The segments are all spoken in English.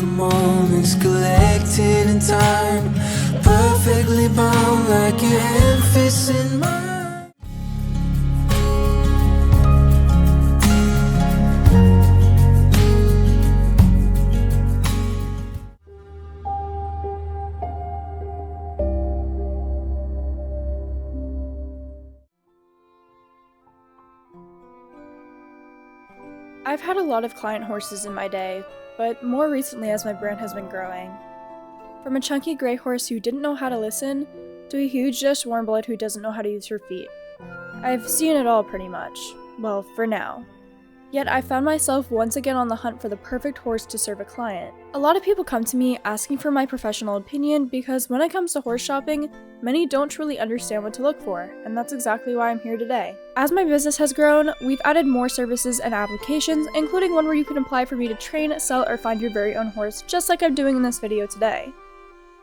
the moments collected in time, perfectly bound like your hand fits in mine. I've had a lot of client horses in my day, but more recently as my brand has been growing. From a chunky gray horse who didn't know how to listen, to a huge Dutch warm blood who doesn't know how to use her feet. I've seen it all pretty much. Well, for now. Yet I found myself once again on the hunt for the perfect horse to serve a client. A lot of people come to me asking for my professional opinion because when it comes to horse shopping, many don't truly understand what to look for, and that's exactly why I'm here today. As my business has grown, we've added more services and applications, including one where you can apply for me to train, sell, or find your very own horse, just like I'm doing in this video today.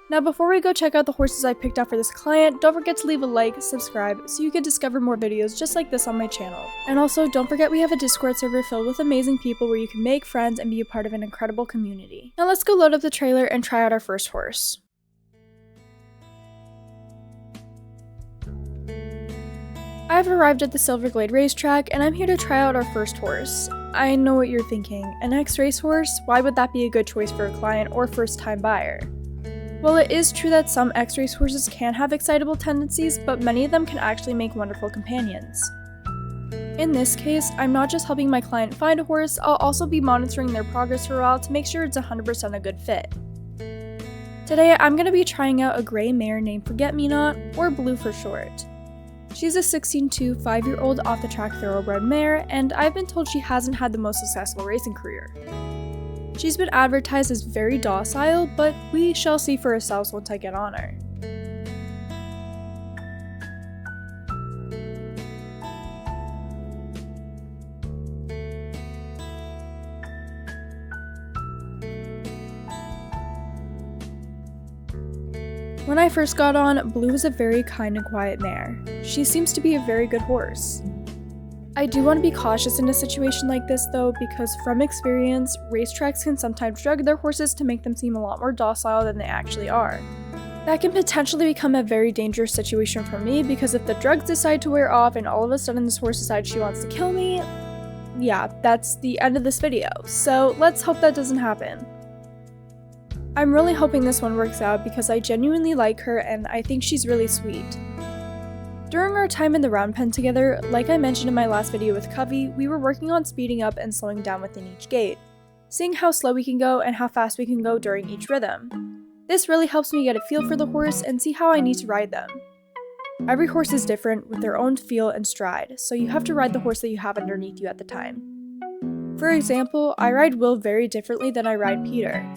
Now before we go check out the horses I picked out for this client, don't forget to leave a like, subscribe, so you can discover more videos just like this on my channel. And also, don't forget we have a Discord server filled with amazing people where you can make friends and be a part of an incredible community. Now let's go load up the trailer and try out our first horse. I've arrived at the Silverglade racetrack and I'm here to try out our first horse. I know what you're thinking, an ex-race horse? Why would that be a good choice for a client or first-time buyer? Well, it is true that some X-race horses can have excitable tendencies, but many of them can actually make wonderful companions. In this case, I'm not just helping my client find a horse, I'll also be monitoring their progress for a while to make sure it's 100% a good fit. Today, I'm going to be trying out a gray mare named Forget-Me-Not, or Blue for short. She's a 16-2, 5-year-old off-the-track thoroughbred mare, and I've been told she hasn't had the most successful racing career. She's been advertised as very docile, but we shall see for ourselves once I get on her. When I first got on, Blue was a very kind and quiet mare. She seems to be a very good horse. I do want to be cautious in a situation like this though, because from experience, racetracks can sometimes drug their horses to make them seem a lot more docile than they actually are. That can potentially become a very dangerous situation for me, because if the drugs decide to wear off and all of a sudden this horse decides she wants to kill me, yeah, that's the end of this video, so let's hope that doesn't happen. I'm really hoping this one works out because I genuinely like her and I think she's really sweet. During our time in the round pen together, like I mentioned in my last video with Covey, we were working on speeding up and slowing down within each gait, seeing how slow we can go and how fast we can go during each rhythm. This really helps me get a feel for the horse and see how I need to ride them. Every horse is different with their own feel and stride, so you have to ride the horse that you have underneath you at the time. For example, I ride Will very differently than I ride Peter.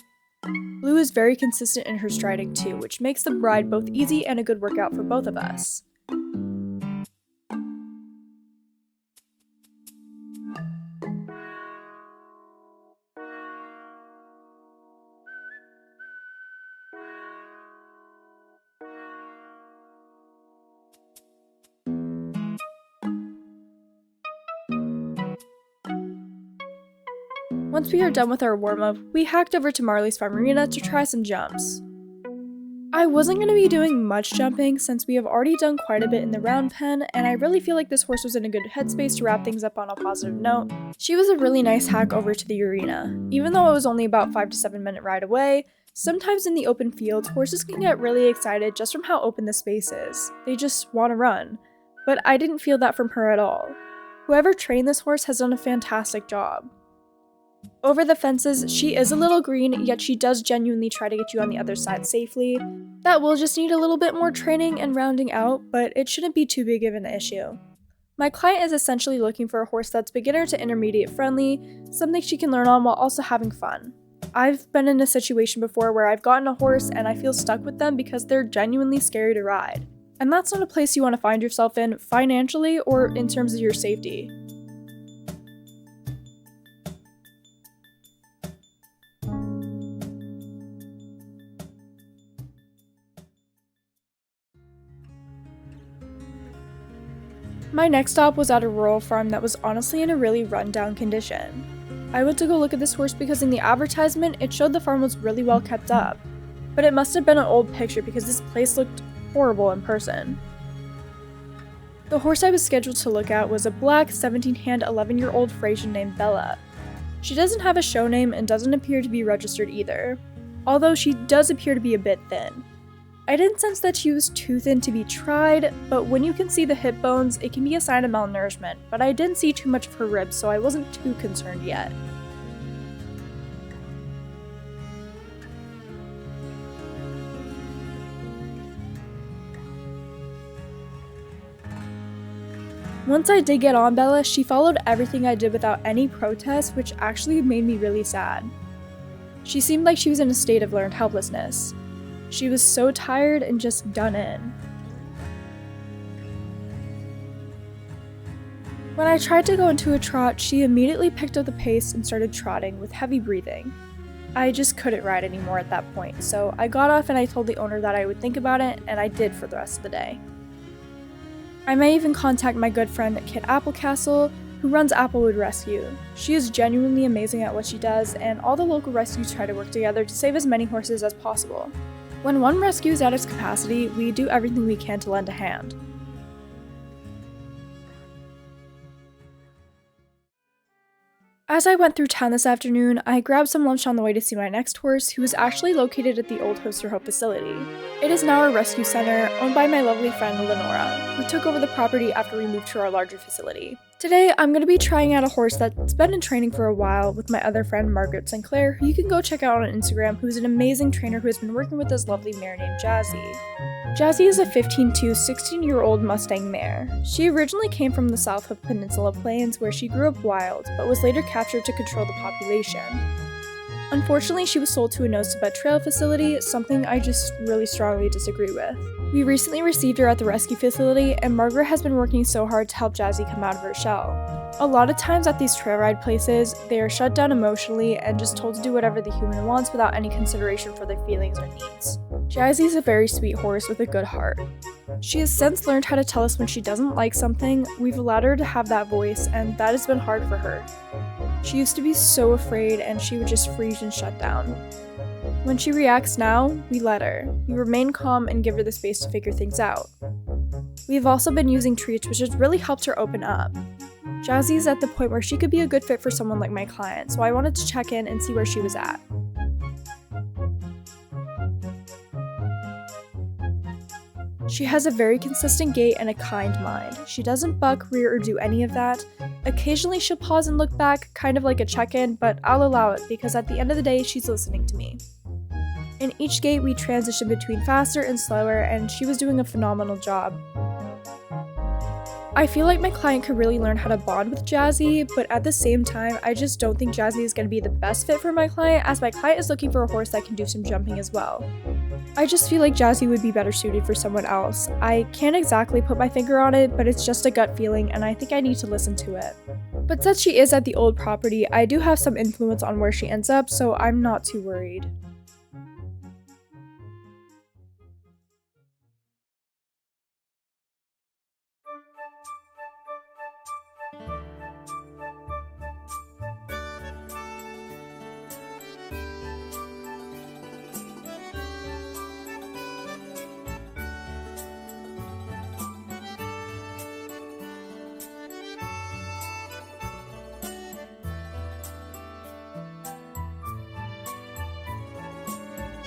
Blue is very consistent in her striding too, which makes the ride both easy and a good workout for both of us. Once we are done with our warm-up, we hacked over to Marley's Farm Arena to try some jumps. I wasn't going to be doing much jumping since we have already done quite a bit in the round pen, and I really feel like this horse was in a good headspace to wrap things up on a positive note. She was a really nice hack over to the arena. Even though it was only about 5 to 7 minute ride away, sometimes in the open fields, horses can get really excited just from how open the space is. They just want to run. But I didn't feel that from her at all. Whoever trained this horse has done a fantastic job. Over the fences, she is a little green, yet she does genuinely try to get you on the other side safely. That will just need a little bit more training and rounding out, but it shouldn't be too big of an issue. My client is essentially looking for a horse that's beginner to intermediate friendly, something she can learn on while also having fun. I've been in a situation before where I've gotten a horse and I feel stuck with them because they're genuinely scary to ride. And that's not a place you want to find yourself in financially or in terms of your safety. My next stop was at a rural farm that was honestly in a really run-down condition. I went to go look at this horse because in the advertisement, it showed the farm was really well kept up. But it must have been an old picture because this place looked horrible in person. The horse I was scheduled to look at was a black 17-hand 11-year-old Frisian named Veya. She doesn't have a show name and doesn't appear to be registered either, although she does appear to be a bit thin. I didn't sense that she was too thin to be tried, but when you can see the hip bones, it can be a sign of malnourishment, but I didn't see too much of her ribs, so I wasn't too concerned yet. Once I did get on Veya, she followed everything I did without any protest, which actually made me really sad. She seemed like she was in a state of learned helplessness. She was so tired and just done in. When I tried to go into a trot, she immediately picked up the pace and started trotting with heavy breathing. I just couldn't ride anymore at that point, so I got off and I told the owner that I would think about it, and I did for the rest of the day. I may even contact my good friend Kit Applecastle, who runs Applewood Rescue. She is genuinely amazing at what she does, and all the local rescues try to work together to save as many horses as possible. When one rescue is at its capacity, we do everything we can to lend a hand. As I went through town this afternoon, I grabbed some lunch on the way to see my next horse, who is actually located at the old Hoster Hope facility. It is now a rescue center, owned by my lovely friend Lenora, who took over the property after we moved to our larger facility. Today, I'm going to be trying out a horse that's been in training for a while with my other friend Margaret Sinclair, who you can go check out on Instagram, who is an amazing trainer who has been working with this lovely mare named Jazzy. Jazzy is a 15-2, 16-year-old Mustang mare. She originally came from the South Hook Peninsula Plains, where she grew up wild, but was later captured to control the population. Unfortunately, she was sold to a nose-to-butt trail facility, something I just really strongly disagree with. We recently received her at the rescue facility, and Margaret has been working so hard to help Jazzy come out of her shell. A lot of times at these trail ride places, they are shut down emotionally and just told to do whatever the human wants without any consideration for their feelings or needs. Jazzy is a very sweet horse with a good heart. She has since learned how to tell us when she doesn't like something. We've allowed her to have that voice, and that has been hard for her. She used to be so afraid and she would just freeze and shut down. When she reacts now, we let her. We remain calm and give her the space to figure things out. We've also been using treats, which has really helped her open up. Jazzy is at the point where she could be a good fit for someone like my client, so I wanted to check in and see where she was at. She has a very consistent gait and a kind mind. She doesn't buck, rear, or do any of that. Occasionally she'll pause and look back, kind of like a check-in, but I'll allow it because at the end of the day, she's listening to me. In each gait, we transition between faster and slower, and she was doing a phenomenal job. I feel like my client could really learn how to bond with Jazzy, but at the same time, I just don't think Jazzy is going to be the best fit for my client, as my client is looking for a horse that can do some jumping as well. I just feel like Jazzy would be better suited for someone else. I can't exactly put my finger on it, but it's just a gut feeling, and I think I need to listen to it. But since she is at the old property, I do have some influence on where she ends up, so I'm not too worried.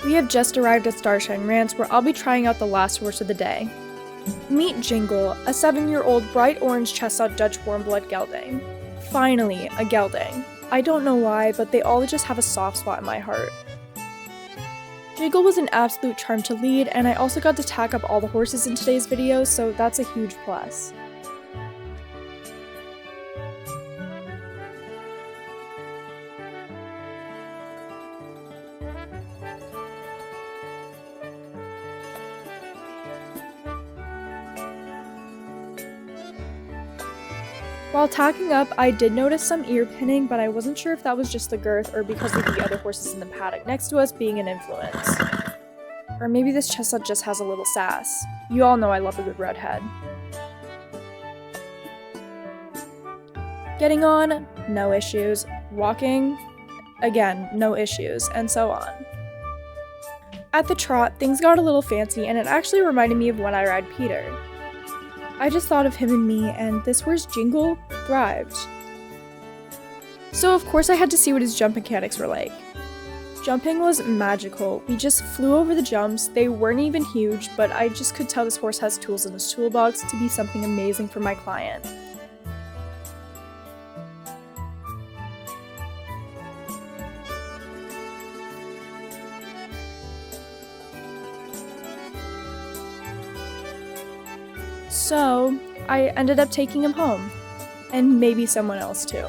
We have just arrived at Starshine Ranch, where I'll be trying out the last horse of the day. Meet Jingle, a 7-year-old bright orange chestnut Dutch warm-blood gelding. Finally, a gelding. I don't know why, but they all just have a soft spot in my heart. Jingle was an absolute charm to lead, and I also got to tack up all the horses in today's video, so that's a huge plus. While tacking up, I did notice some ear pinning, but I wasn't sure if that was just the girth or because of the other horses in the paddock next to us being an influence. Or maybe this chestnut just has a little sass. You all know I love a good redhead. Getting on, no issues. walking, again, no issues, and so on. At the trot, things got a little fancy, and it actually reminded me of when I ride Peter. I just thought of him and me, and this horse Jingle thrived. So of course I had to see what his jump mechanics were like. Jumping was magical. We just flew over the jumps. They weren't even huge, but I just could tell this horse has tools in his toolbox to be something amazing for my client. So, I ended up taking him home, and maybe someone else too.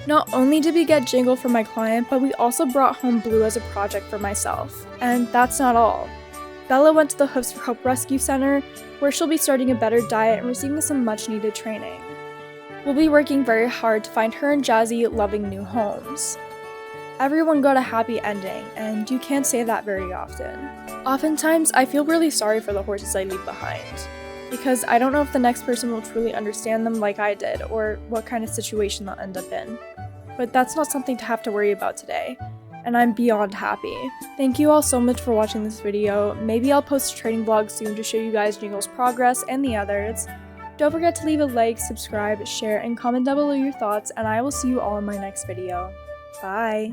Not only did we get Jingle for my client, but we also brought home Blue as a project for myself. And that's not all. Bella went to the Hooves for Hope Rescue Center, where she'll be starting a better diet and receiving some much needed training. We'll be working very hard to find her and Jazzy loving new homes. Everyone got a happy ending, and you can't say that very often. Oftentimes, I feel really sorry for the horses I leave behind, because I don't know if the next person will truly understand them like I did, or what kind of situation they'll end up in. But that's not something to have to worry about today, and I'm beyond happy. Thank you all so much for watching this video. Maybe I'll post a training vlog soon to show you guys Jingle's progress and the others. Don't forget to leave a like, subscribe, share, and comment down below your thoughts, and I will see you all in my next video. Bye!